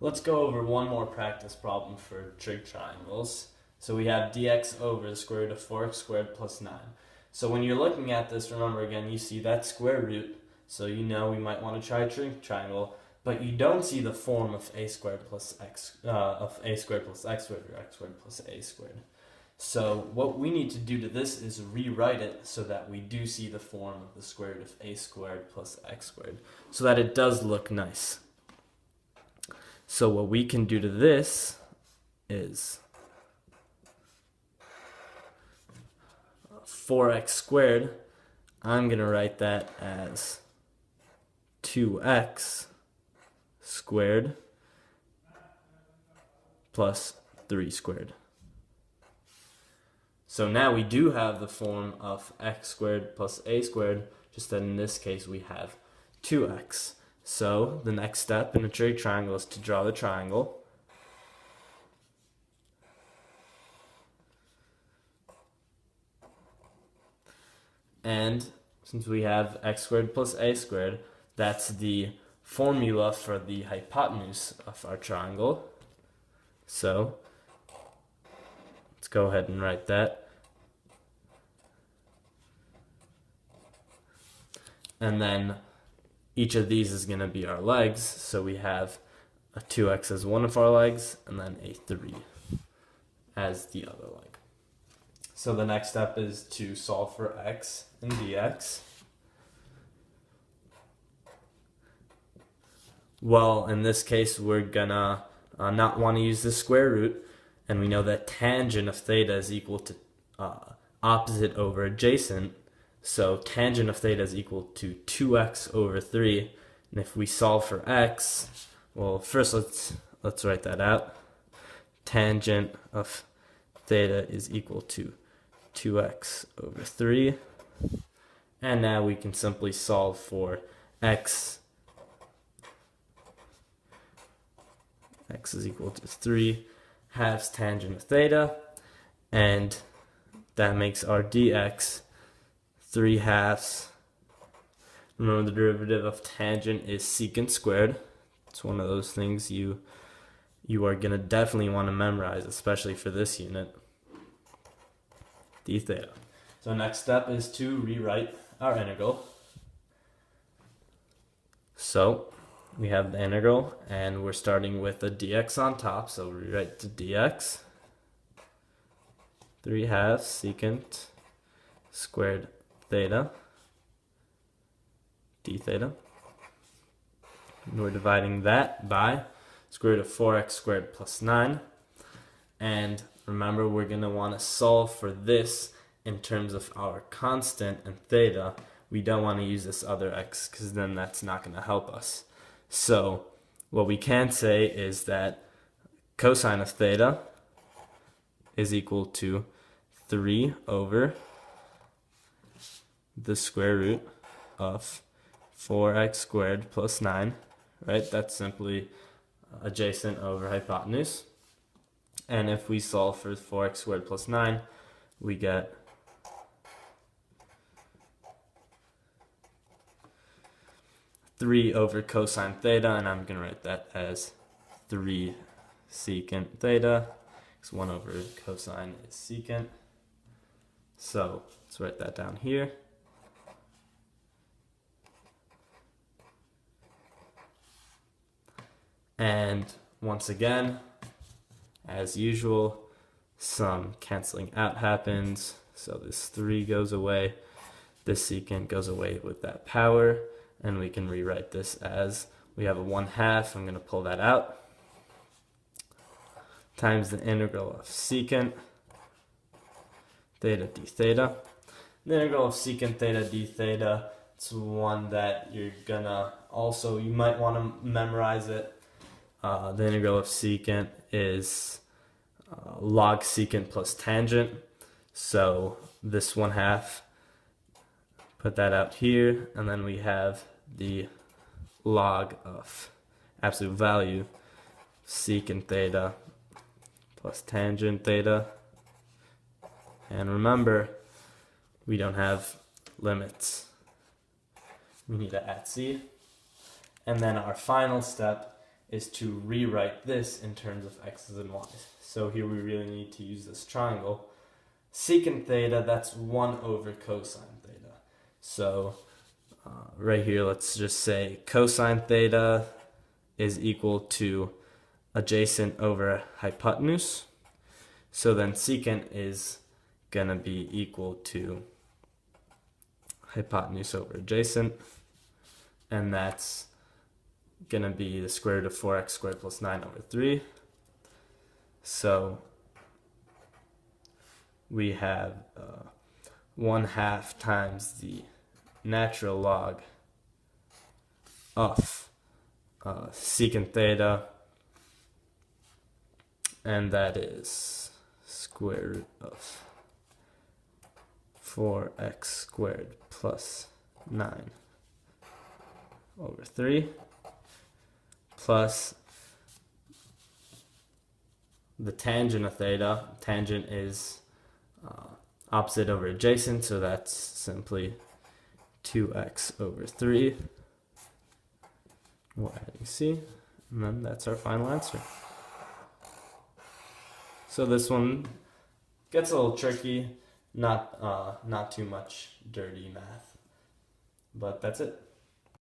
Let's go over one more practice problem for trig triangles. So we have dx over the square root of 4x squared plus 9. So when you're looking at this, remember again, you see that square root, so you know we might want to try a trig triangle, but you don't see the form of a squared plus x, of a squared plus x squared, or x squared plus a squared. So what we need to do to this is rewrite it so that we do see the form of the square root of a squared plus x squared, so that it does look nice. So what we can do to this is 4x squared, I'm going to write that as 2x squared plus 3 squared. So now we do have the form of x squared plus a squared, just that in this case we have 2x. So the next step in a trig triangle is to draw the triangle. And since we have x squared plus a squared, that's the formula for the hypotenuse of our triangle. So let's go ahead and write that. And then each of these is going to be our legs. So we have a 2x as one of our legs, and then a 3 as the other leg. So the next step is to solve for x and dx. Well, in this case, we're gonna not want to use the square root, and we know that tangent of theta is equal to opposite over adjacent. So tangent of theta is equal to 2x over 3. And if we solve for x, well, first let's write that out. Tangent of theta is equal to 2x over 3. And now we can simply solve for x. X is equal to 3 halves tangent of theta. And that makes our dx 3 halves. Remember, the derivative of tangent is secant squared. It's one of those things you are going to definitely want to memorize, especially for this unit. D theta. So next step is to rewrite our integral. So we have the integral, and we're starting with a dx on top, so rewrite to dx 3 halves secant squared theta d theta. And we're dividing that by square root of 4x squared plus 9. And remember, we're going to want to solve for this in terms of our constant and theta. We don't want to use this other x, because then that's not going to help us. So what we can say is that cosine of theta is equal to 3 over the square root of 4x squared plus 9, right? That's simply adjacent over hypotenuse. And if we solve for 4x squared plus 9, we get 3 over cosine theta, and I'm going to write that as 3 secant theta, because 1 over cosine is secant. So let's write that down here. And once again, as usual, some canceling out happens. So this 3 goes away, this secant goes away with that power, and we can rewrite this as, we have a 1/2, I'm going to pull that out, times the integral of secant theta d theta. The integral of secant theta d theta, it's one that you're gonna also, you might want to memorize it. The integral of secant is log secant plus tangent. So this 1/2, put that out here, and then we have the log of absolute value secant theta plus tangent theta. And remember, we don't have limits. We need to add c. And then our final step is to rewrite this in terms of x's and y's. So here we really need to use this triangle. Secant theta, that's 1 over cosine theta. So right here, let's just say cosine theta is equal to adjacent over hypotenuse. So then secant is going to be equal to hypotenuse over adjacent. And that's going to be the square root of 4x squared plus 9 over 3. So we have 1/2 times the natural log of secant theta, and that is square root of 4x squared plus 9 over 3 plus the tangent of theta. Tangent is opposite over adjacent, so that's simply 2x over 3. We're adding c, and then that's our final answer. So this one gets a little tricky, not too much dirty math, but that's it.